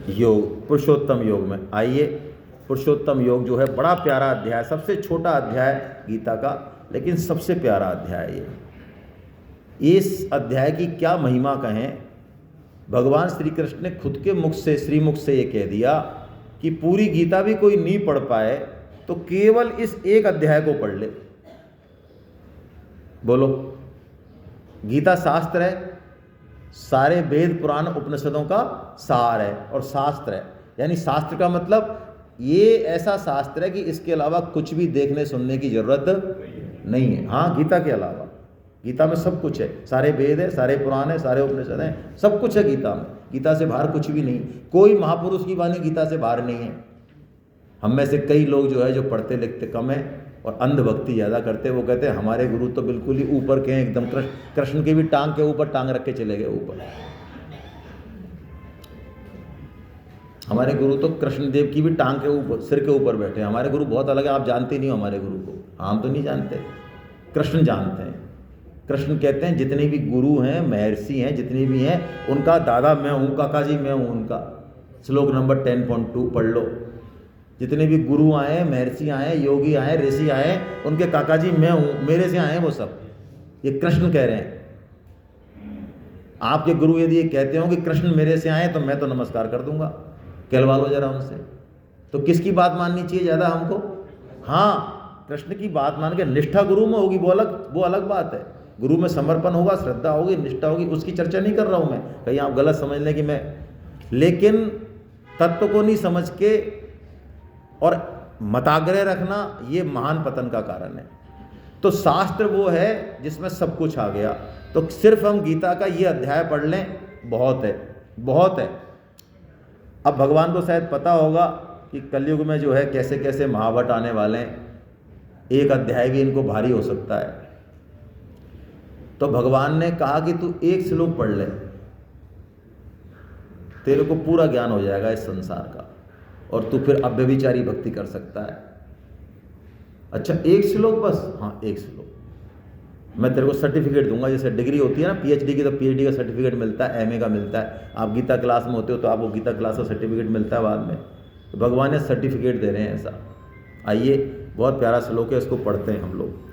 योग, पुरुषोत्तम योग में आइए। पुरुषोत्तम योग जो है बड़ा प्यारा अध्याय, सबसे छोटा अध्याय गीता का, लेकिन सबसे प्यारा अध्याय ये। इस अध्याय की क्या महिमा कहें। भगवान श्री कृष्ण ने खुद के मुख से, श्रीमुख से ये कह दिया कि पूरी गीता भी कोई नहीं पढ़ पाए तो केवल इस एक अध्याय को पढ़ ले। बोलो, गीता शास्त्र है, सारे वेद पुराण उपनिषदों का सार है और शास्त्र है। यानी शास्त्र का मतलब ये ऐसा शास्त्र है कि इसके अलावा कुछ भी देखने सुनने की जरूरत नहीं है। हाँ, गीता के अलावा, गीता में सब कुछ है, सारे वेद है, सारे पुराण है, सारे उपनिषद हैं, सब कुछ है गीता में। गीता से बाहर कुछ भी नहीं, कोई महापुरुष की वाणी गीता से बाहर नहीं है। हम में से कई लोग जो है, जो पढ़ते लिखते कम है और अंधभक्ति ज़्यादा करते, वो कहते हैं हमारे गुरु तो बिल्कुल ही ऊपर के हैं, एकदम कृष्ण की भी टांग के ऊपर टांग रख के चले गए ऊपर। हमारे गुरु तो कृष्णदेव की भी टांग के ऊपर, सिर के ऊपर बैठे हैं। हमारे गुरु बहुत अलग है, आप जानते नहीं हो हमारे गुरु को। हम तो नहीं जानते, कृष्ण जानते हैं। कृष्ण कहते हैं जितने भी गुरु हैं, महर्षि हैं, जितने भी हैं, उनका दादा मैं हूँ, काका जी मैं हूँ उनका। श्लोक नंबर 10.2 पढ़ लो। जितने भी गुरु आए, महर्षि आए, योगी आए, ऋषि आए, उनके काका जी मैं हूँ, मेरे से आए वो सब। ये कृष्ण कह रहे हैं। आपके गुरु यदि ये कहते हो कि कृष्ण मेरे से आए तो मैं तो नमस्कार कर दूंगा, कहलवा लो जरा उनसे। तो किसकी बात माननी चाहिए ज़्यादा हमको? हाँ, कृष्ण की बात मान के। निष्ठा गुरु में होगी वो अलग बात है। गुरु में समर्पण होगा, श्रद्धा होगी, निष्ठा होगी, उसकी चर्चा नहीं कर रहा हूँ मैं, कहीं आप गलत समझ लें कि मैं। लेकिन तत्व को नहीं समझ के और मताग्रह रखना, ये महान पतन का कारण है। तो शास्त्र वो है जिसमें सब कुछ आ गया। तो सिर्फ हम गीता का ये अध्याय पढ़ लें, बहुत है, बहुत है। अब भगवान को शायद पता होगा कि कलयुग में जो है कैसे कैसे महावट आने वाले हैं, एक अध्याय भी इनको भारी हो सकता है। तो भगवान ने कहा कि तू एक श्लोक पढ़ ले, तेरे को पूरा ज्ञान हो जाएगा इस संसार का, और तू फिर अव्यभिचारी भक्ति कर सकता है। अच्छा, एक श्लोक बस? हाँ, एक श्लोक। मैं तेरे को सर्टिफिकेट दूंगा, जैसे डिग्री होती है ना पीएचडी की, तो पीएचडी का सर्टिफिकेट मिलता है, एमए का मिलता है। आप गीता क्लास में होते हो तो आपको गीता क्लास का सर्टिफिकेट मिलता है बाद में। तो भगवान ने सर्टिफिकेट दे रहे हैं ऐसा। आइए, बहुत प्यारा श्लोक है, इसको पढ़ते हैं हम लोग।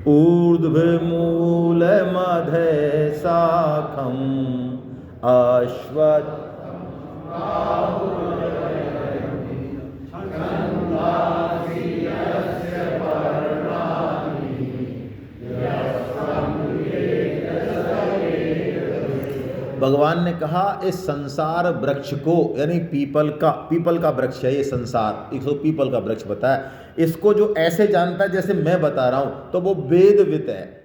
ऊर्ध्वे मूल मध्य शाखम अश्वत्थ भगवान ने कहा इस संसार वृक्ष को, यानी पीपल का वृक्ष है ये संसार, इसको पीपल का वृक्ष बताया। इसको जो ऐसे जानता है जैसे मैं बता रहा हूं, तो वो वेदवित है,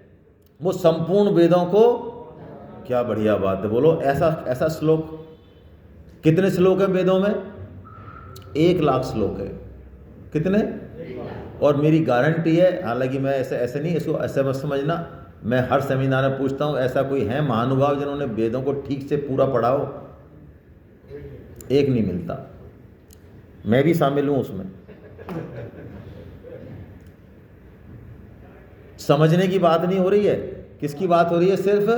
वो संपूर्ण वेदों को। क्या बढ़िया बात है, बोलो। ऐसा श्लोक, कितने श्लोक है वेदों में? 1,00,000 श्लोक है। कितने? और मेरी गारंटी है, हालांकि मैं ऐसे नहीं, इसको ऐसे मत समझना, मैं हर सेमिनार में पूछता हूँ ऐसा कोई है महानुभाव जिन्होंने वेदों को ठीक से पूरा पढ़ा हो? एक नहीं मिलता। मैं भी शामिल हूँ उसमें। समझने की बात नहीं हो रही है, किसकी बात हो रही है? सिर्फ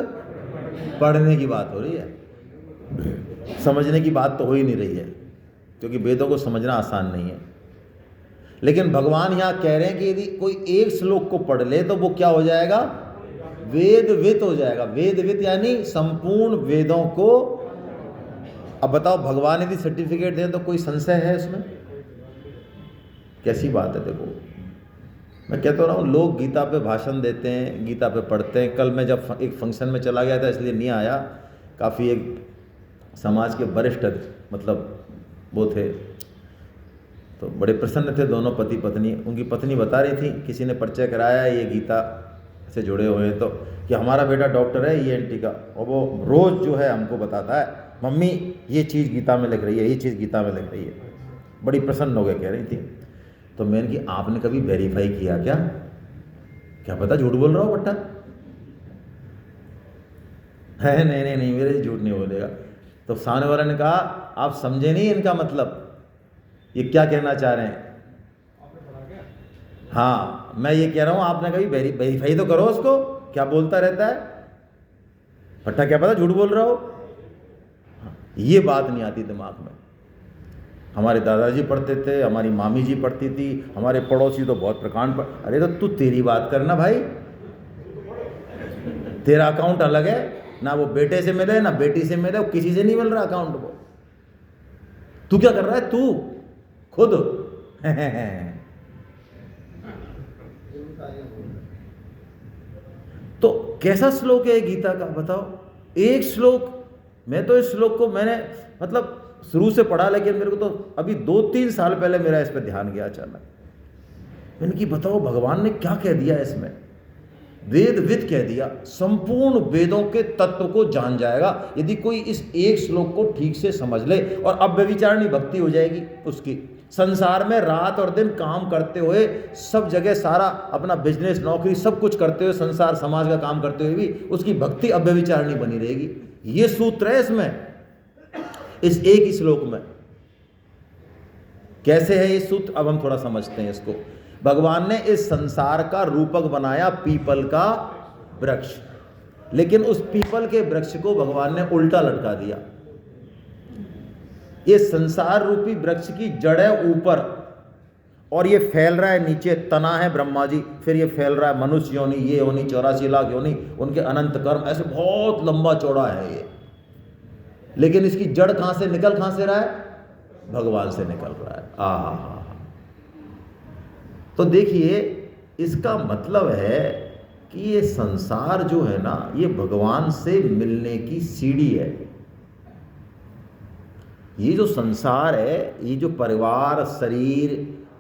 पढ़ने की बात हो रही है। समझने की बात तो हो ही नहीं रही है, क्योंकि वेदों को समझना आसान नहीं है। लेकिन भगवान यहाँ कह रहे हैं कि यदि कोई एक श्लोक को पढ़ ले तो वो क्या हो जाएगा? वेदवित हो जाएगा। वेदवित यानी संपूर्ण वेदों को। अब बताओ, भगवान यदि सर्टिफिकेट दें तो कोई संशय है इसमें? कैसी बात है। देखो, मैं कहता रहा हूँ, लोग गीता पे भाषण देते हैं, गीता पे पढ़ते हैं। कल मैं जब एक फंक्शन में चला गया था, इसलिए नहीं आया। काफ़ी एक समाज के वरिष्ठ मतलब वो थे, तो बड़े प्रसन्न थे दोनों पति पत्नी। उनकी पत्नी बता रही थी, किसी ने परिचय कराया ये गीता से जुड़े हुए हैं, तो कि हमारा बेटा डॉक्टर है ईएनटी का, और वो रोज़ जो है हमको बताता है, मम्मी ये चीज़ गीता में लिख रही है, ये चीज़ गीता में लिख रही है। बड़ी प्रसन्न हो गए, कह रही थी। तो मैंने कि आपने कभी वेरीफाई किया क्या? क्या पता झूठ बोल रहा हो बट्टा है। नहीं, मेरे झूठ नहीं बोलेगा। तो सामने वाले ने कहा, आप समझे नहीं इनका मतलब, ये क्या कहना चाह रहे हैं। हाँ, मैं ये कह रहा हूँ, आपने कभी वेरीफाई तो करो उसको, क्या बोलता रहता है भट्टा, क्या पता झूठ बोल रहा हो। ये बात नहीं आती दिमाग में। हमारे दादाजी पढ़ते थे, हमारी मामी जी पढ़ती थी, हमारे पड़ोसी तो बहुत प्रकांड पढ़। अरे तो तू तेरी बात करना भाई, तेरा अकाउंट अलग है ना, वो बेटे से मिले ना बेटी से मिले, वो किसी से नहीं मिल रहा अकाउंट वो। तू क्या कर रहा है तू खुद? तो कैसा श्लोक है गीता का बताओ? एक श्लोक, मैं तो इस श्लोक को मैंने मतलब शुरू से पढ़ा, लेकिन मेरे को तो अभी 2-3 साल पहले मेरा इस पर ध्यान गया अचानक। मैंने कि बताओ भगवान ने क्या कह दिया इसमें? वेद विद कह दिया, संपूर्ण वेदों के तत्व को जान जाएगा यदि कोई इस एक श्लोक को ठीक से समझ ले, और अब व्यभिचारिणी भक्ति हो जाएगी उसकी। संसार में रात और दिन काम करते हुए, सब जगह सारा अपना बिजनेस नौकरी सब कुछ करते हुए, संसार समाज का काम करते हुए भी उसकी भक्ति अब व्यभिचारिणी बनी रहेगी। ये सूत्र है इसमें, इस एक ही श्लोक में। कैसे है ये सूत्र, अब हम थोड़ा समझते हैं इसको। भगवान ने इस संसार का रूपक बनाया पीपल का वृक्ष, लेकिन उस पीपल के वृक्ष को भगवान ने उल्टा लटका दिया। ये संसार रूपी वृक्ष की जड़ है ऊपर, और ये फैल रहा है नीचे, तना है ब्रह्मा जी, फिर ये फैल रहा है मनुष्य योनि, ये योनि, 84 लाख योनि, उनके अनंत कर्म, ऐसे बहुत लंबा चौड़ा है ये। लेकिन इसकी जड़ कहां से निकल रहा है? भगवान से निकल रहा है। आहा, तो देखिए इसका मतलब है कि ये संसार जो है ना, ये भगवान से मिलने की सीढ़ी है। ये जो संसार है, ये जो परिवार, शरीर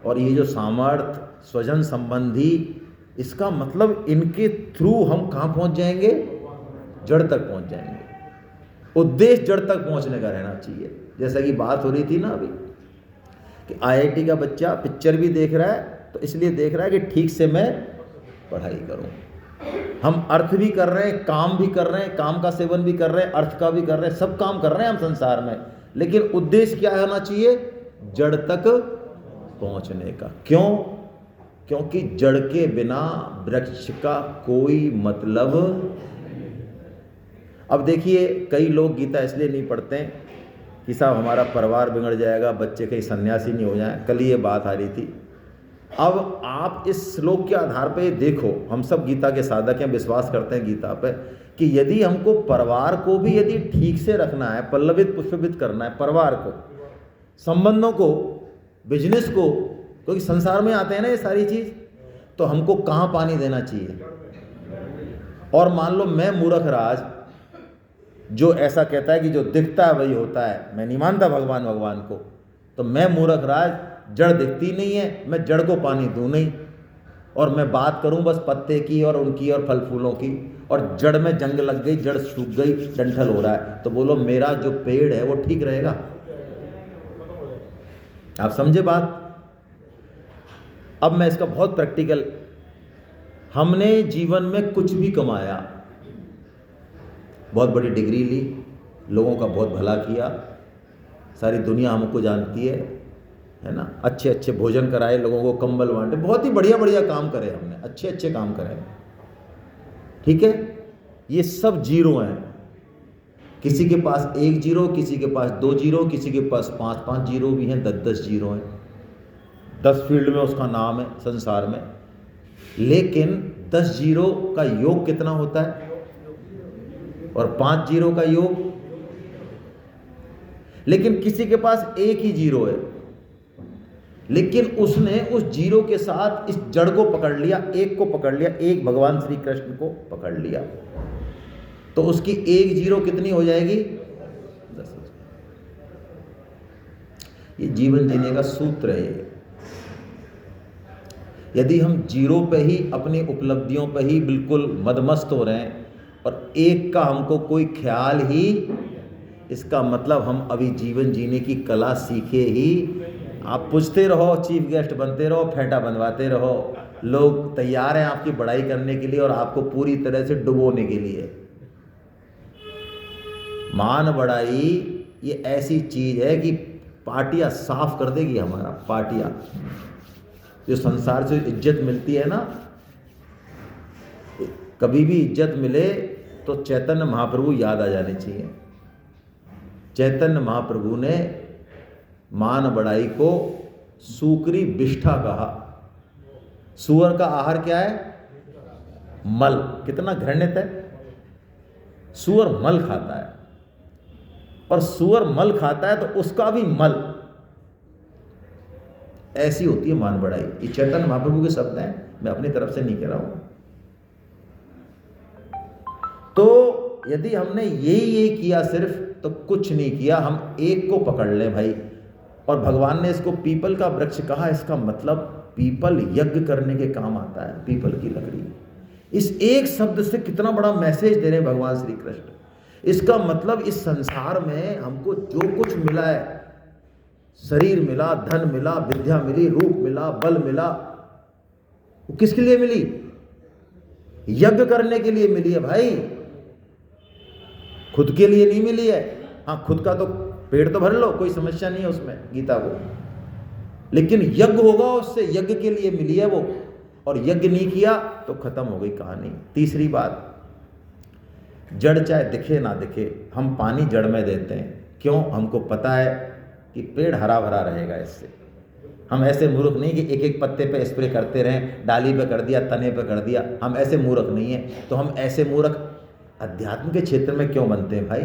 और ये जो सामर्थ्य, स्वजन संबंधी, इसका मतलब इनके थ्रू हम कहाँ पहुँच जाएंगे? जड़ तक पहुँच जाएंगे। उद्देश्य जड़ तक पहुँचने का रहना चाहिए। जैसा कि बात हो रही थी ना अभी कि IIT का बच्चा पिक्चर भी देख रहा है तो इसलिए देख रहा है कि ठीक से मैं पढ़ाई करूं। हम अर्थ भी कर रहे हैं, काम भी कर रहे हैं, काम का सेवन भी कर रहे हैं, अर्थ का भी कर रहे हैं, सब काम कर रहे हैं हम संसार में, लेकिन उद्देश्य क्या होना चाहिए? जड़ तक पहुंचने का। क्यों? क्योंकि जड़ के बिना वृक्ष का कोई मतलब। अब देखिए कई लोग गीता इसलिए नहीं पढ़ते हैं कि साहब हमारा परिवार बिगड़ जाएगा, बच्चे कहीं सन्यासी नहीं हो जाए। कल ये बात आ रही थी। अब आप इस श्लोक के आधार पे देखो, हम सब गीता के साधक हैं, विश्वास करते हैं गीता पे, कि यदि हमको परिवार को भी यदि ठीक से रखना है, पल्लवित पुष्पित करना है परिवार को, संबंधों को, बिजनेस को, क्योंकि संसार में आते हैं ना ये सारी चीज, तो हमको कहाँ पानी देना चाहिए? और मान लो मैं मूर्ख राज जो ऐसा कहता है कि जो दिखता है वही होता है, मैं नहीं मानता भगवान को, तो मैं मूर्ख राज, जड़ दिखती नहीं है, मैं जड़ को पानी दूं नहीं, और मैं बात करूं बस पत्ते की और उनकी और फल फूलों की, और जड़ में जंग लग गई, जड़ सूख गई, डंठल हो रहा है, तो बोलो मेरा जो पेड़ है वो ठीक रहेगा? आप समझे बात? अब मैं इसका बहुत प्रैक्टिकल, हमने जीवन में कुछ भी कमाया, बहुत बड़ी डिग्री ली, लोगों का बहुत भला किया, सारी दुनिया हमको जानती है ना, अच्छे अच्छे भोजन कराए, लोगों को कंबल बांटे, बहुत ही बढ़िया बढ़िया काम करे हमने, अच्छे अच्छे काम करे, ठीक है। ये सब जीरो हैं, किसी के पास 1 जीरो, किसी के पास 2 जीरो, किसी के पास 5-5 जीरो भी हैं, 10-10 जीरो हैं, 10 फील्ड में उसका नाम है संसार में। लेकिन 10 जीरो का योग कितना होता है और 5 जीरो का योग? लेकिन किसी के पास 1 ही जीरो है, लेकिन उसने उस जीरो के साथ इस जड़ को पकड़ लिया, एक को पकड़ लिया, एक भगवान श्री कृष्ण को पकड़ लिया, तो उसकी 1 जीरो कितनी हो जाएगी? 10। ये जीवन जीने का सूत्र है। यदि हम जीरो पे ही, अपनी उपलब्धियों पे ही बिल्कुल मदमस्त हो रहे हैं और 1 का हमको कोई ख्याल ही, इसका मतलब हम अभी जीवन जीने की कला सीखे ही। आप पूछते रहो, चीफ गेस्ट बनते रहो, फेंटा बनवाते रहो, लोग तैयार हैं आपकी बड़ाई करने के लिए और आपको पूरी तरह से डुबोने के लिए। मान बढ़ाई ये ऐसी चीज है कि पार्टियां साफ कर देगी हमारा, पार्टियां। जो संसार से इज्जत मिलती है ना, कभी भी इज्जत मिले तो चैतन्य महाप्रभु याद आ जाने चाहिए। चैतन्य महाप्रभु ने मान बढ़ाई को सूकरी बिष्ठा कहा। सूअर का आहार क्या है? मल। कितना घृणित है, सूअर मल खाता है, और सूअर मल खाता है तो उसका भी मल। ऐसी होती है मान बढ़ाई। ये चैतन्य महाप्रभु के शब्द हैं, मैं अपनी तरफ से नहीं कह रहा हूं। तो यदि हमने यही किया सिर्फ, तो कुछ नहीं किया। हम एक को पकड़ लें भाई, और भगवान ने इसको पीपल का वृक्ष कहा। इसका मतलब पीपल यज्ञ करने के काम आता है, पीपल की लकड़ी। इस एक शब्द से कितना बड़ा मैसेज दे रहे हैं भगवान श्री कृष्ण। इसका मतलब इस संसार में हमको जो कुछ मिला है, शरीर मिला, धन मिला, विद्या मिली, रूप मिला, बल मिला, वो किसके लिए मिली? यज्ञ करने के लिए मिली है भाई, खुद के लिए नहीं मिली है। हाँ, खुद का तो पेट तो भर लो, कोई समस्या नहीं है उसमें, गीता को, लेकिन यज्ञ होगा उससे, यज्ञ के लिए मिली है वो। और यज्ञ नहीं किया तो खत्म हो गई कहानी। तीसरी बात, जड़ चाहे दिखे ना दिखे, हम पानी जड़ में देते हैं। क्यों? हमको पता है कि पेड़ हरा भरा रहेगा इससे। हम ऐसे मूर्ख नहीं कि एक एक पत्ते पे स्प्रे करते रहें, डाली पे कर दिया, तने पे कर दिया। हम ऐसे मूर्ख नहीं है। तो हम ऐसे मूर्ख अध्यात्म के क्षेत्र में क्यों बनते हैं भाई?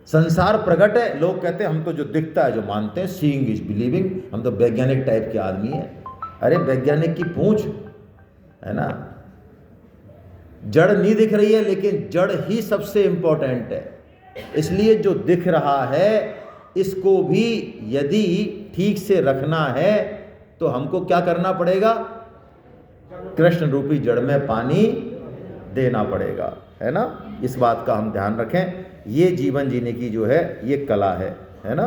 संसार प्रकट है, लोग कहते हैं हम तो जो दिखता है जो मानते हैं, सीइंग इज बिलीविंग, हम तो वैज्ञानिक टाइप के आदमी हैं। अरे वैज्ञानिक की पूंछ है ना, जड़ नहीं दिख रही है, लेकिन जड़ ही सबसे इंपॉर्टेंट है। इसलिए जो दिख रहा है इसको भी यदि ठीक से रखना है तो हमको क्या करना पड़ेगा? कृष्ण रूपी जड़ में पानी देना पड़ेगा, है ना। इस बात का हम ध्यान रखें। ये जीवन जीने की जो है ये कला है ना।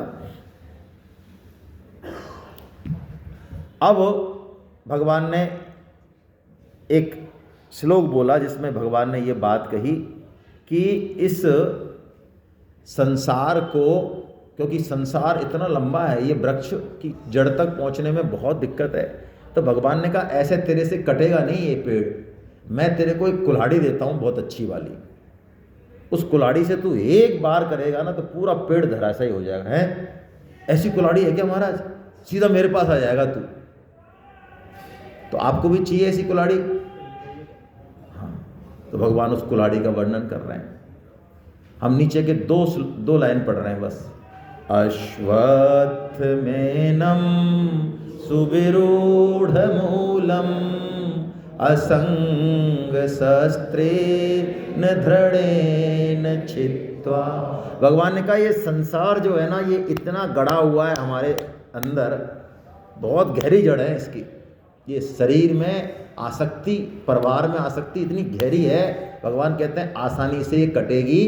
अब भगवान ने एक श्लोक बोला जिसमें भगवान ने ये बात कही कि इस संसार को, क्योंकि संसार इतना लंबा है, ये वृक्ष की जड़ तक पहुंचने में बहुत दिक्कत है, तो भगवान ने कहा ऐसे तेरे से कटेगा नहीं ये पेड़, मैं तेरे को एक कुल्हाड़ी देता हूँ बहुत अच्छी वाली। उस कुल्हाड़ी से तू एक बार करेगा ना तो पूरा पेड़ धराशायी हो जाएगा। है ऐसी कुल्हाड़ी है क्या महाराज? सीधा मेरे पास आ जाएगा तू। तो आपको भी चाहिए ऐसी कुल्हाड़ी? हाँ, तो भगवान उस कुल्हाड़ी का वर्णन कर रहे हैं। हम नीचे के दो लाइन पढ़ रहे हैं बस। अश्वत्थमेनं सुविरूढ़ मूलम असंग शस्त्रेण दृढ़ेन छित्त्वा। भगवान ने कहा ये संसार जो है ना, ये इतना गड़ा हुआ है हमारे अंदर, बहुत गहरी जड़ है इसकी। ये शरीर में आसक्ति, परिवार में आसक्ति इतनी गहरी है, भगवान कहते हैं आसानी से ये कटेगी।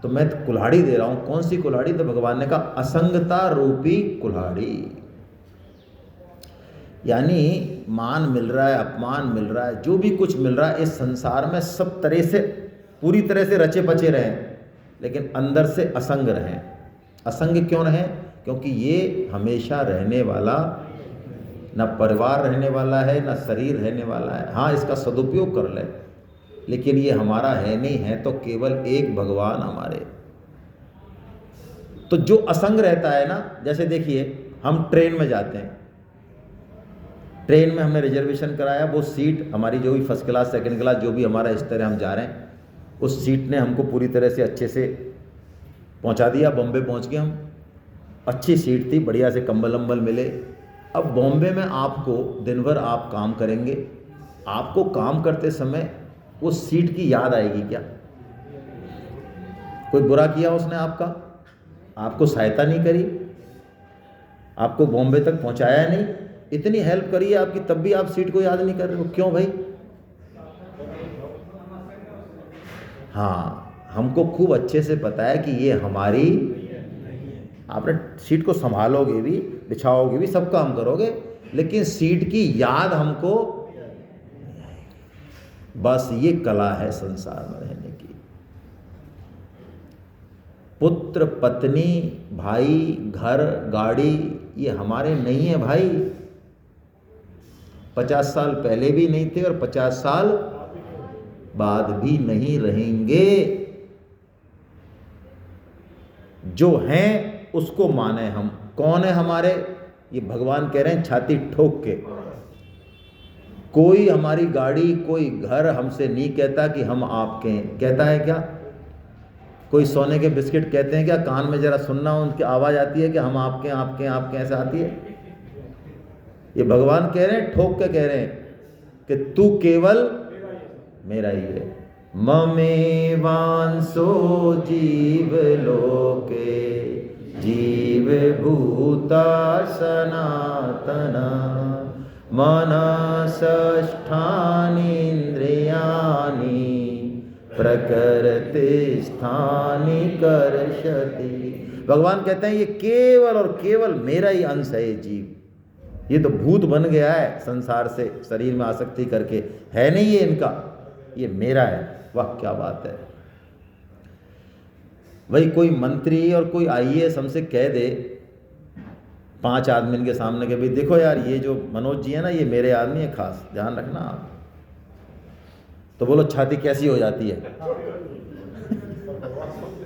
तो मैं कुल्हाड़ी दे रहा हूं। कौन सी कुल्हाड़ी? तो भगवान ने कहा असंगता रूपी कुल्हाड़ी। यानी मान मिल रहा है, अपमान मिल रहा है, जो भी कुछ मिल रहा है इस संसार में, सब तरह से पूरी तरह से रचे बचे रहें, लेकिन अंदर से असंग रहें। असंग क्यों रहें? क्योंकि ये हमेशा रहने वाला, ना परिवार रहने वाला है, ना शरीर रहने वाला है। हाँ, इसका सदुपयोग कर ले, लेकिन ये हमारा है नहीं, है तो केवल एक भगवान हमारे। तो जो असंग रहता है ना, जैसे देखिए हम ट्रेन में जाते हैं, ट्रेन में हमने रिजर्वेशन कराया, वो सीट हमारी जो भी फर्स्ट क्लास, सेकंड क्लास, जो भी हमारा स्तर है, हम जा रहे हैं, उस सीट ने हमको पूरी तरह से अच्छे से पहुंचा दिया। बॉम्बे पहुंच गए हम, अच्छी सीट थी, बढ़िया से कंबल वंबल मिले। अब बॉम्बे में आपको दिन भर आप काम करेंगे, आपको काम करते समय उस सीट की याद आएगी क्या? कोई बुरा किया उसने आपका, आपको सहायता नहीं करी, आपको बॉम्बे तक पहुंचाया नहीं, इतनी हेल्प करी है आपकी, तब भी आप सीट को याद नहीं कर रहे हो, क्यों भाई? हाँ, हमको खूब अच्छे से पता है कि ये हमारी, आपने सीट को संभालोगे भी, बिछाओगे भी, सब काम करोगे, लेकिन सीट की याद हमको, बस ये कला है संसार में रहने की। पुत्र, पत्नी, भाई, घर, गाड़ी, ये हमारे नहीं है भाई। 50 साल पहले भी नहीं थे और 50 साल बाद भी नहीं रहेंगे। जो हैं उसको माने हम। कौन है हमारे? ये भगवान कह रहे हैं छाती ठोक के, कोई हमारी गाड़ी, कोई घर हमसे नहीं कहता कि हम आपके हैं। कहता है क्या? कोई सोने के बिस्किट कहते हैं क्या? कान में जरा सुनना, उनकी आवाज़ आती है कि हम आपके हैं, आपके हैं, आपके हैं, ऐसा आती है? ये भगवान कह रहे हैं, ठोक के कह रहे हैं कि तू केवल मेरा ही है। ममेवांसो जीव लोके जीव भूता सनातना मनसष्ठानीन्द्रियाणि प्रकृति स्थानि कर्षति। भगवान कहते हैं ये केवल और केवल मेरा ही अंश है ये जीव। ये तो भूत बन गया है संसार से शरीर में आसक्ति करके, है नहीं ये इनका, ये मेरा है। वाह क्या बात है। वही कोई मंत्री और कोई आईएएस हमसे कह दे 5 आदमी इनके सामने के, भाई देखो यार ये जो मनोज जी है ना, ये मेरे आदमी है, खास ध्यान रखना आप। तो बोलो छाती कैसी हो जाती है।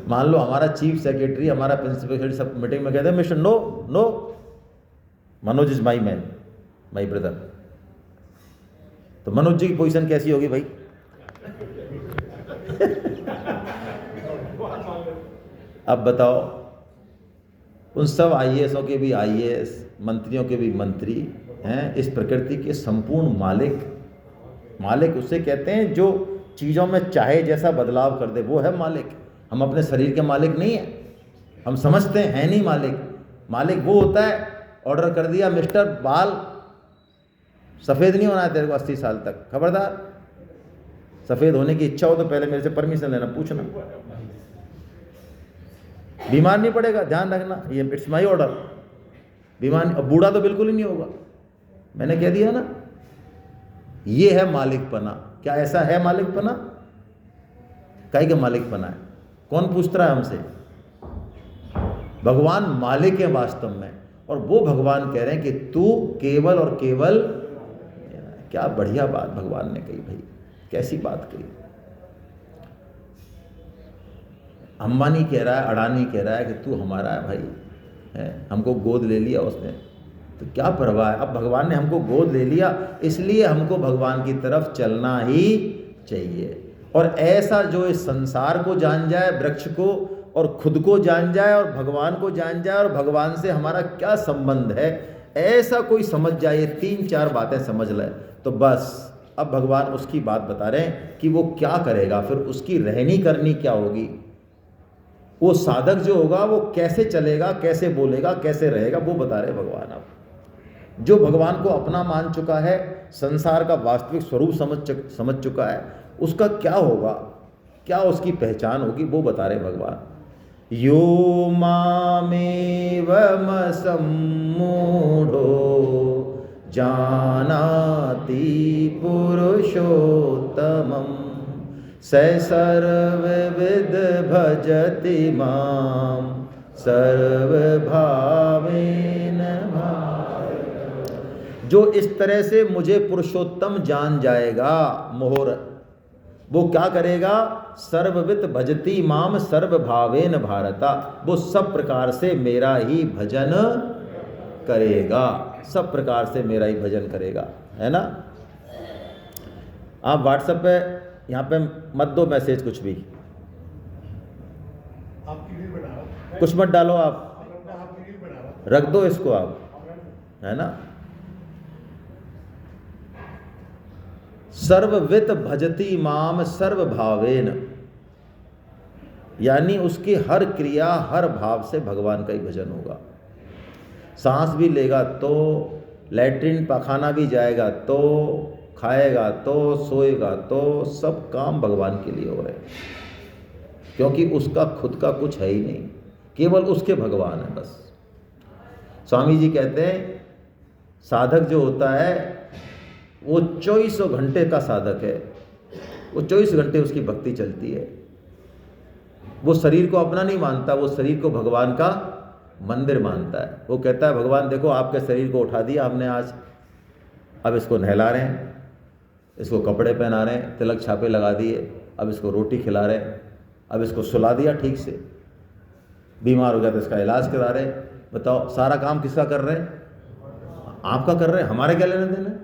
मान लो हमारा चीफ सेक्रेटरी, हमारा प्रिंसिपल सेक्रेटरी सब मीटिंग में कहते हैं mister no no Manoj is my man, my brother. तो मनोज जी की पोजीशन कैसी होगी भाई? अब बताओ, उन सब आईएएसों के भी आईएएस, मंत्रियों के भी मंत्री हैं इस प्रकृति के संपूर्ण मालिक। मालिक उसे कहते हैं जो चीज़ों में चाहे जैसा बदलाव कर दे, वो है मालिक। हम अपने शरीर के मालिक नहीं हैं, हम समझते हैं नहीं मालिक। मालिक वो होता है, ऑर्डर कर दिया मिस्टर बाल सफ़ेद नहीं होना है तेरे को 80 साल तक, खबरदार। सफ़ेद होने की इच्छा हो तो पहले मेरे से परमिशन लेना, पूछना। बीमार नहीं पड़ेगा, ध्यान रखना, ये इट्स माई ऑर्डर। बीमार, अब बूढ़ा तो बिल्कुल ही नहीं होगा, मैंने कह दिया ना। ये है मालिकपना। क्या ऐसा है मालिकपना? काहे का मालिकपना है? कौन पूछ रहा है हमसे? भगवान मालिक है वास्तव में, और वो भगवान कह रहे हैं कि तू केवल और केवल। क्या बढ़िया बात भगवान ने कही भाई, कैसी बात कही। अंबानी कह रहा है, अडानी कह रहा है कि तू हमारा है भाई, है, हमको गोद ले लिया उसने, तो क्या परवाह है। अब भगवान ने हमको गोद ले लिया, इसलिए हमको भगवान की तरफ चलना ही चाहिए। और ऐसा जो इस संसार को जान जाए, वृक्ष को, और खुद को जान जाए, और भगवान को जान जाए, और भगवान से हमारा क्या संबंध है, ऐसा कोई समझ जाए, 3-4 बातें समझ ले, तो बस अब भगवान उसकी बात बता रहे हैं कि वो क्या करेगा, फिर उसकी रहनी करनी क्या होगी। वो साधक जो होगा वो कैसे चलेगा, कैसे बोलेगा, कैसे रहेगा, वो बता रहे भगवान। अब जो भगवान को अपना मान चुका है, संसार का वास्तविक स्वरूप समझ चुका है, उसका क्या होगा, क्या उसकी पहचान होगी, वो बता रहे भगवान। यो मामेवमसम्मूढो जानाति पुरुषोत्तमं स सर्वविद भजति मां सर्वभावेन भावयन्। जो इस तरह से मुझे पुरुषोत्तम जान जाएगा, मोहर, वो क्या करेगा? सर्ववित भजति माम सर्वभावेन भारता, वो सब प्रकार से मेरा ही भजन करेगा, सब प्रकार से मेरा ही भजन करेगा, है ना। आप व्हाट्सएप पे यहाँ पे मत दो मैसेज, कुछ भी कुछ मत डालो, आप रख दो इसको आप, है ना। सर्ववित भजति माम सर्वभावेन, यानी उसकी हर क्रिया, हर भाव से भगवान का ही भजन होगा। सांस भी लेगा तो, लैट्रिन पखाना भी जाएगा तो, खाएगा तो, सोएगा तो, सब काम भगवान के लिए हो रहे हैं, क्योंकि उसका खुद का कुछ है ही नहीं, केवल उसके भगवान है बस। स्वामी जी कहते हैं साधक जो होता है वो 24 घंटे का साधक है, वो 24 घंटे उसकी भक्ति चलती है। वो शरीर को अपना नहीं मानता, वो शरीर को भगवान का मंदिर मानता है। वो कहता है भगवान देखो आपके शरीर को उठा दिया हमने आज, अब इसको नहला रहे हैं, इसको कपड़े पहना रहे हैं, तिलक छापे लगा दिए, अब इसको रोटी खिला रहे हैं, अब इसको सुला दिया ठीक से। बीमार हो गया तो इसका इलाज करा रहे। बताओ, सारा काम किसका कर रहे हैं? आपका कर रहे हैं, हमारे क्या लेने देना है?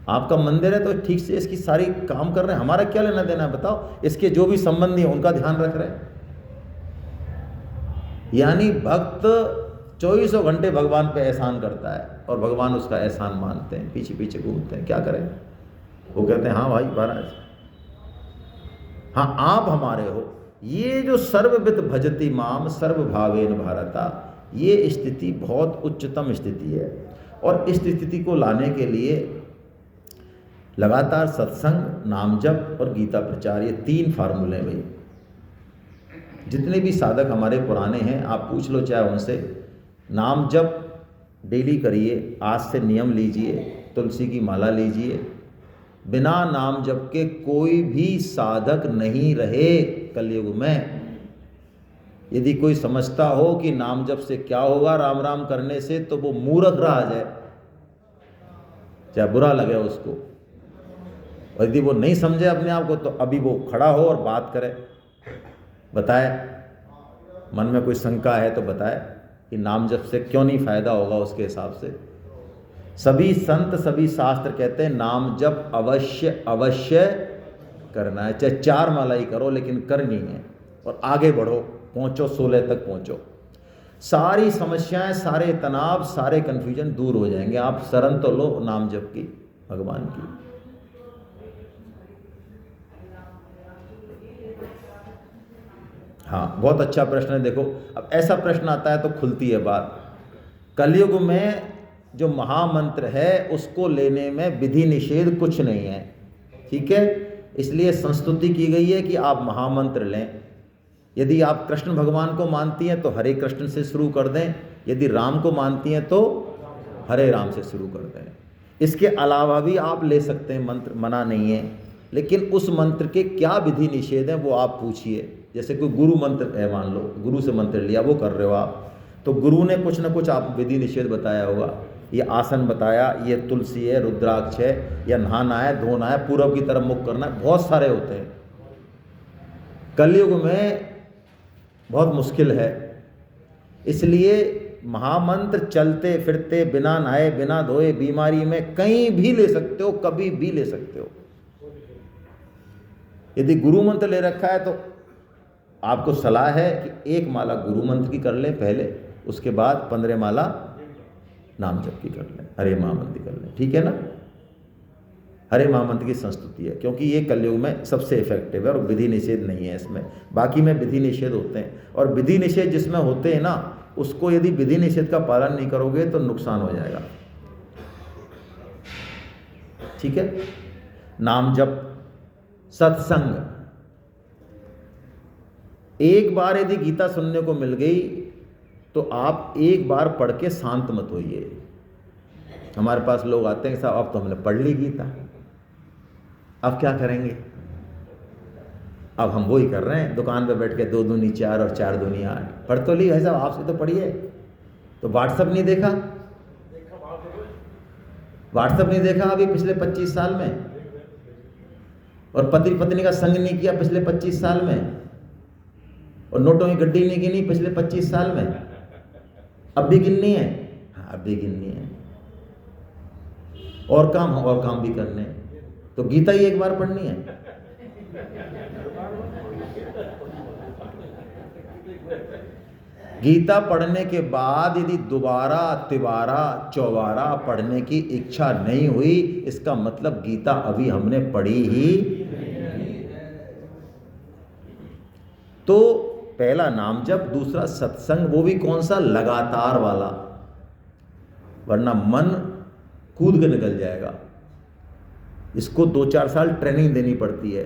आपका मंदिर है तो ठीक से इसकी सारी काम कर रहे हैं, हमारा क्या लेना देना है? बताओ, इसके जो भी संबंधी हैं उनका ध्यान रख रहे हैं। यानी भक्त 24 घंटे भगवान पे एहसान करता है और भगवान उसका एहसान मानते हैं, पीछे पीछे घूमते हैं। क्या करें? वो कहते हैं हाँ भाई महाराज, हाँ आप हमारे हो। ये जो सर्वविद भजति माम सर्वभावेन भारता, ये स्थिति बहुत उच्चतम स्थिति है। और इस स्थिति को लाने के लिए लगातार सत्संग, नाम जप और गीता प्रचार, ये 3 फार्मूले हैं भाई। जितने भी साधक हमारे पुराने हैं, आप पूछ लो चाहे उनसे, नाम जप डेली करिए, आज से नियम लीजिए, तुलसी की माला लीजिए। बिना नाम जप के कोई भी साधक नहीं रहे कलयुग में। यदि कोई समझता हो कि नाम जप से क्या होगा, राम राम करने से, तो वो मूर्ख रहा जाए, चाहे बुरा लगे उसको। और यदि वो नहीं समझे अपने आप को, तो अभी वो खड़ा हो और बात करे, बताए, मन में कोई शंका है तो बताए कि नाम जप से क्यों नहीं फायदा होगा उसके हिसाब से। सभी संत, सभी शास्त्र कहते हैं नाम जप अवश्य अवश्य करना है, चाहे 4 माला ही करो, लेकिन करनी है। और आगे बढ़ो, पहुंचो 16 तक पहुंचो, सारी समस्याएं, सारे तनाव, सारे कंफ्यूजन दूर हो जाएंगे। आप शरण तो लो नाम जप की, भगवान की। हाँ, बहुत अच्छा प्रश्न है। देखो, अब ऐसा प्रश्न आता है तो खुलती है बात। कलयुग में जो महामंत्र है उसको लेने में विधि निषेध कुछ नहीं है, ठीक है। इसलिए संस्तुति की गई है कि आप महामंत्र लें। यदि आप कृष्ण भगवान को मानती हैं तो हरे कृष्ण से शुरू कर दें, यदि राम को मानती हैं तो हरे राम से शुरू कर दें। इसके अलावा भी आप ले सकते हैं मंत्र, मना नहीं है, लेकिन उस मंत्र के क्या विधि निषेध हैं वो आप पूछिए। जैसे कोई गुरु मंत्र है, मान लो गुरु से मंत्र लिया, वो कर रहे हो आप, तो गुरु ने कुछ ना कुछ आप विधि निषेध बताया होगा। ये आसन बताया, ये तुलसी है, रुद्राक्ष है, या नहाना है, धोना है, पूरब की तरफ मुख करना है, बहुत सारे होते हैं। कलयुग में बहुत मुश्किल है, इसलिए महामंत्र चलते फिरते, बिना नहाए बिना धोए, बीमारी में कहीं भी ले सकते हो, कभी भी ले सकते हो। यदि गुरु मंत्र ले रखा है तो आपको सलाह है कि 1 माला गुरु मंत्र की कर लें पहले, उसके बाद 15 माला नाम जप की कर लें, हरे महामंत्र की कर लें, ठीक है ना। हरे महामंत्र की संस्तुति है, क्योंकि ये कलयुग में सबसे इफेक्टिव है और विधि निषेध नहीं है इसमें। बाकी में विधि निषेध होते हैं, और विधि निषेध जिसमें होते हैं ना, उसको यदि विधि निषेध का पालन नहीं करोगे तो नुकसान हो जाएगा, ठीक है। नाम जप, सत्संग, एक बार यदि गीता सुनने को मिल गई तो आप एक बार पढ़ के शांत मत होइए। हमारे पास लोग आते हैं, साहब अब तो हमने पढ़ ली गीता, अब क्या करेंगे? अब हम वही कर रहे हैं, दुकान पे बैठ के 2 दूनी 4 और 4 दूनी 8 पढ़ तो ली है साहब, आपसे तो पढ़िए। तो व्हाट्सएप नहीं देखा? व्हाट्सएप नहीं देखा अभी पिछले 25 साल में? और पति पत्नी का संग नहीं किया पिछले 25 साल में? और नोटों की गड्डी नहीं गिनी पिछले 25 साल में? अब भी गिननी है? हाँ, अब भी गिननी है। और काम भी करने हैं, तो गीता ही एक बार पढ़नी है। गीता पढ़ने के बाद यदि दोबारा, तिबारा, चौबारा पढ़ने की इच्छा नहीं हुई, इसका मतलब गीता अभी हमने पढ़ी ही। तो पहला नाम जप, दूसरा सत्संग, वो भी कौन सा? लगातार वाला, वरना मन कूद के निकल जाएगा। इसको 2-4 साल ट्रेनिंग देनी पड़ती है।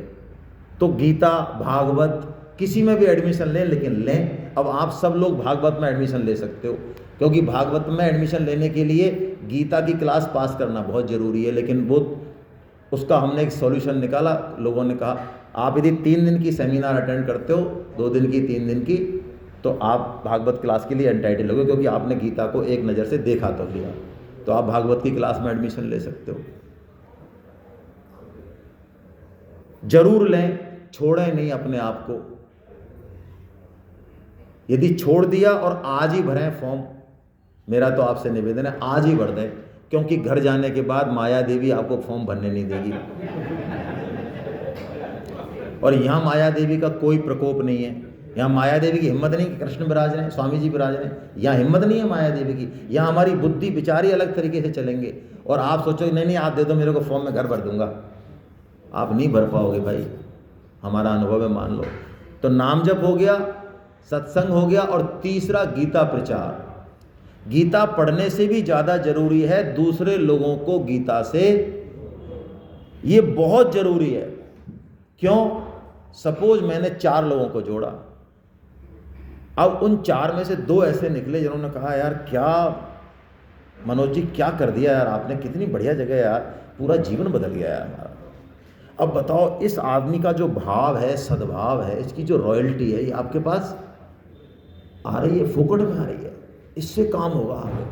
तो गीता, भागवत, किसी में भी एडमिशन लें, लेकिन लें। अब आप सब लोग भागवत में एडमिशन ले सकते हो, क्योंकि भागवत में एडमिशन लेने के लिए गीता की क्लास पास करना बहुत ज़रूरी है। लेकिन वो, उसका हमने एक सॉल्यूशन निकाला। लोगों ने कहा आप यदि 3 दिन की सेमिनार अटेंड करते हो, 2 दिन की, 3 दिन की, तो आप भागवत क्लास के लिए एंटाइटल हो गए, क्योंकि आपने गीता को एक नज़र से देखा तो लिया। तो आप भागवत की क्लास में एडमिशन ले सकते हो। जरूर लें, छोड़ें नहीं अपने आप को। यदि छोड़ दिया और आज ही भरें फॉर्म, मेरा तो आपसे निवेदन है आज ही भर दें, क्योंकि घर जाने के बाद माया देवी आपको फॉर्म भरने नहीं देगी। और यहाँ माया देवी का कोई प्रकोप नहीं है, यहाँ माया देवी की हिम्मत नहीं कि कृष्ण विराज रहे हैं, स्वामी जी विराज रहे हैं, यहाँ हिम्मत नहीं है माया देवी की। यहाँ हमारी बुद्धि विचार ही अलग तरीके से चलेंगे। और आप सोचो नहीं नहीं आप दे दो मेरे को फॉर्म, में घर भर दूंगा, आप नहीं भर पाओगे भाई, हमारा अनुभव है, मान लो। तो नाम जप हो गया, सत्संग हो गया, और तीसरा गीता प्रचार। गीता पढ़ने से भी ज़्यादा जरूरी है दूसरे लोगों को गीता से, ये बहुत जरूरी है। क्यों? सपोज मैंने 4 लोगों को जोड़ा, अब उन 4 में से 2 ऐसे निकले जिन्होंने कहा यार क्या मनोज जी क्या कर दिया यार आपने, कितनी बढ़िया जगह यार, पूरा जीवन बदल गया यार हमारा। अब बताओ इस आदमी का जो भाव है, सद्भाव है, इसकी जो रॉयल्टी है, ये आपके पास आ रही है, फोकट में आ रही है, इससे काम होगा आगे।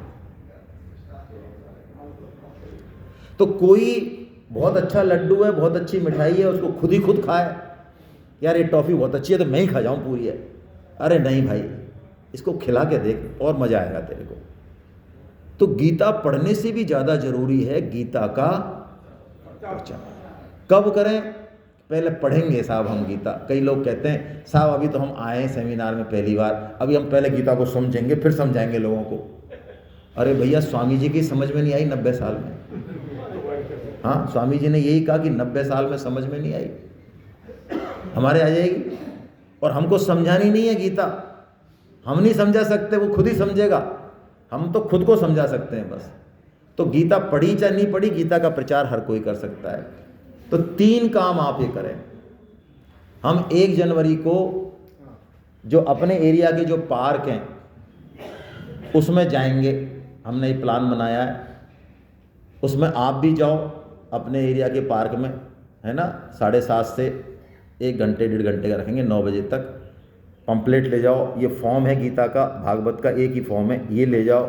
तो कोई बहुत अच्छा लड्डू है, बहुत अच्छी मिठाई है, उसको खुद ही खुद खाए, यार ये टॉफी बहुत अच्छी है तो मैं ही खा जाऊं पूरी है, अरे नहीं भाई इसको खिला के देख और मजा आएगा तेरे को। तो गीता पढ़ने से भी ज्यादा जरूरी है गीता का प्रचार। कब करें? पहले पढ़ेंगे साहब हम गीता। कई लोग कहते हैं साहब अभी तो हम आए हैं सेमिनार में पहली बार, अभी हम पहले गीता को समझेंगे फिर समझाएंगे लोगों को। अरे भैया स्वामी जी की समझ में नहीं आई 90 साल में। हाँ, स्वामी जी ने यही कहा कि 90 साल में समझ में नहीं आई, हमारे आ जाएगी। और हमको समझानी नहीं है गीता, हम नहीं समझा सकते, वो खुद ही समझेगा, हम तो खुद को समझा सकते हैं बस। तो गीता पढ़ी चाहे नहीं पढ़ी, गीता का प्रचार हर कोई कर सकता है। तो 3 काम आप ये करें। हम 1 जनवरी को जो अपने एरिया के जो पार्क हैं उसमें जाएंगे, हमने ये प्लान बनाया है, उसमें आप भी जाओ अपने एरिया के पार्क में, है ना। 7:30 से 1 घंटे 1.5 घंटे का रखेंगे, 9 बजे तक। पंपलेट ले जाओ, ये फॉर्म है गीता का, भागवत का एक ही फॉर्म है, ये ले जाओ,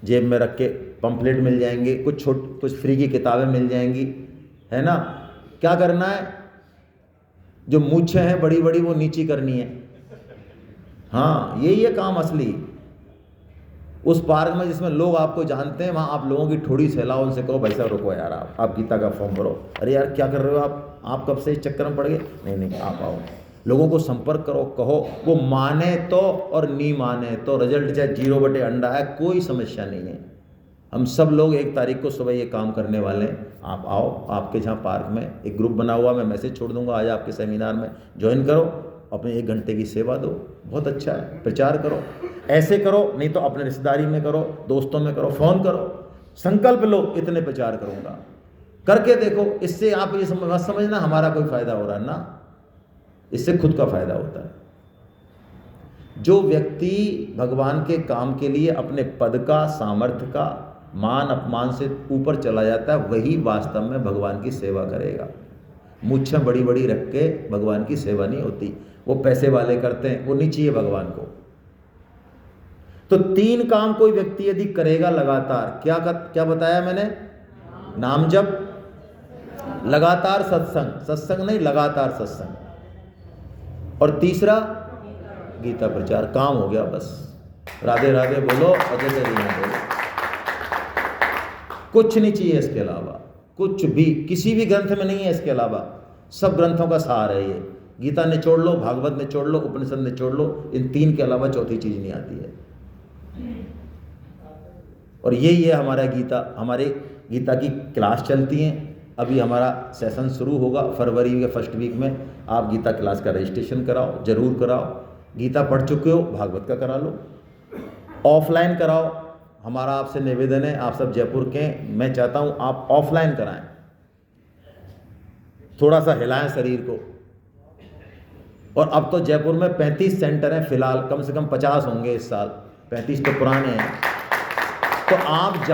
जेब में रख के। पंपलेट मिल जाएंगे, कुछ फ्री की किताबें मिल जाएंगी, है ना। क्या करना है? जो मूछें हैं बड़ी बड़ी वो नीची करनी है। हाँ, यही है काम असली। उस पार्क में जिसमें लोग आपको जानते हैं, वहाँ आप लोगों की थोड़ी सहलाओ, उनसे कहो भाई साहब रुको यार, आप गीता का फॉर्म भरो। अरे यार क्या कर रहे हो आप कब से इस चक्कर में पड़ गए? नहीं आप आओ, लोगों को संपर्क करो, कहो, वो माने तो और नहीं माने तो रिजल्ट चाहे 0/अंडा है, कोई समस्या नहीं है। हम सब लोग 1 तारीख को सुबह ये काम करने वाले हैं। आप आओ, आपके जहाँ पार्क में एक ग्रुप बना हुआ, मैं मैसेज छोड़ दूंगा, आज आपके सेमिनार में ज्वाइन करो, अपने 1 घंटे की सेवा दो, बहुत अच्छा है। प्रचार करो, ऐसे करो, नहीं तो अपने रिश्तेदारी में करो, दोस्तों में करो, फ़ोन करो, संकल्प लो इतने प्रचार करूँगा, करके देखो। इससे आप ये मत समझना हमारा कोई फ़ायदा हो रहा है ना, इससे खुद का फ़ायदा होता है। जो व्यक्ति भगवान के काम के लिए अपने पद का, सामर्थ्य का, मान अपमान से ऊपर चला जाता है, वही वास्तव में भगवान की सेवा करेगा। मूछें बड़ी बड़ी रख के भगवान की सेवा नहीं होती, वो पैसे वाले करते हैं, वो नहीं चाहिए भगवान को। तो 3 काम कोई व्यक्ति यदि करेगा लगातार, क्या बताया मैंने? नाम जप, लगातार सत्संग नहीं, लगातार सत्संग, और तीसरा गीता प्रचार, काम हो गया बस। राधे राधे बोलो, अजय जय बोलो, कुछ नहीं चाहिए इसके अलावा, कुछ भी किसी भी ग्रंथ में नहीं है इसके अलावा। सब ग्रंथों का सार है ये। गीता निचोड़ लो, भागवत निचोड़ लो, उपनिषद निचोड़ लो, इन 3 के अलावा चौथी चीज नहीं आती है। और यही है हमारा गीता। हमारे गीता की क्लास चलती हैं, अभी हमारा सेशन शुरू होगा फरवरी के फर्स्ट वीक में। आप गीता क्लास का रजिस्ट्रेशन कराओ, जरूर कराओ। गीता पढ़ चुके हो, भागवत का करा लो, ऑफलाइन कराओ। हमारा आपसे निवेदन है, आप सब जयपुर के, मैं चाहता हूँ आप ऑफलाइन कराएं, थोड़ा सा हिलाएं शरीर को। और अब तो जयपुर में 35 सेंटर हैं फिलहाल, कम से कम 50 होंगे इस साल, 35 तो पुराने हैं। तो आप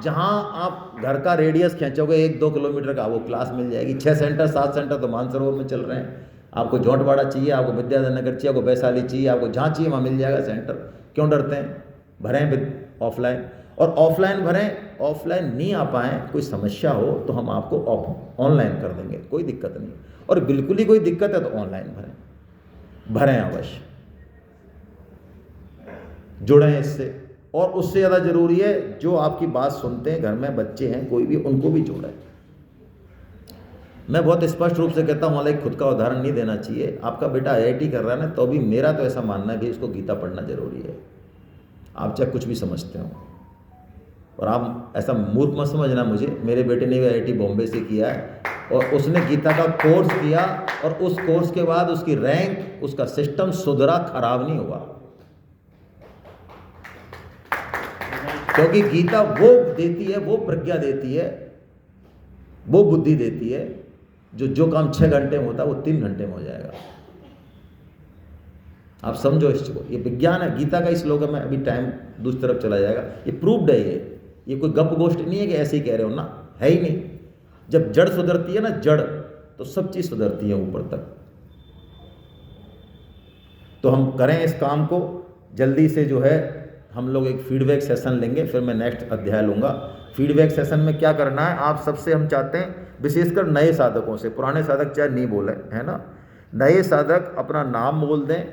जहाँ आप घर का रेडियस खींचोगे 1-2 किलोमीटर का, वो क्लास मिल जाएगी। 6 सेंटर 7 सेंटर तो मानसरोवर में चल रहे हैं। आपको जोंटवाड़ा चाहिए, आपको विद्याधर चाहिए, आपको वैशाली चाहिए, आपको जहाँ चाहिए वहाँ मिल जाएगा सेंटर। क्यों डरते हैं? भरें विद ऑफलाइन, और ऑफलाइन भरें। ऑफलाइन नहीं आ पाएँ, कोई समस्या हो तो हम आपको ऑनलाइन कर देंगे, कोई दिक्कत नहीं। और बिल्कुल ही कोई दिक्कत है तो ऑनलाइन भरें अवश्य। जुड़ें इससे। और उससे ज़्यादा ज़रूरी है जो आपकी बात सुनते हैं घर में बच्चे हैं कोई भी, उनको भी जोड़ें। मैं बहुत स्पष्ट रूप से कहता हूँ, हालांकि खुद का उदाहरण नहीं देना चाहिए। आपका बेटा IIT कर रहा है ना, तो भी मेरा तो ऐसा मानना है कि उसको गीता पढ़ना जरूरी है, आप चाहे कुछ भी समझते हो। और आप ऐसा मूर्ख मत समझना मुझे, मेरे बेटे ने भी IIT बॉम्बे से किया है और उसने गीता का कोर्स किया और उस कोर्स के बाद उसकी रैंक, उसका सिस्टम सुधरा, खराब नहीं हुआ। क्योंकि गीता वो देती है, वो प्रज्ञा देती है, वो बुद्धि देती है, जो काम 6 घंटे में होता है वो 3 घंटे में हो जाएगा। आप समझो इसको, ये विज्ञान है। गीता का श्लोक है, मैं अभी टाइम दूसरी तरफ चला जाएगा, ये प्रूव्ड है। ये कोई गप गोष्ठ नहीं है कि ऐसे ही कह रहे हो ना, है ही नहीं। जब जड़ सुधरती है ना, जड़, तो सब चीज सुधरती है ऊपर तक। तो हम करें इस काम को जल्दी से। जो है हम लोग एक फीडबैक सेशन लेंगे, फिर मैं नेक्स्ट अध्याय लूँगा। फीडबैक सेशन में क्या करना है, आप सबसे हम चाहते हैं, विशेषकर नए साधकों से, पुराने साधक चाहे नहीं बोले, है ना, नए साधक अपना नाम बोल दें,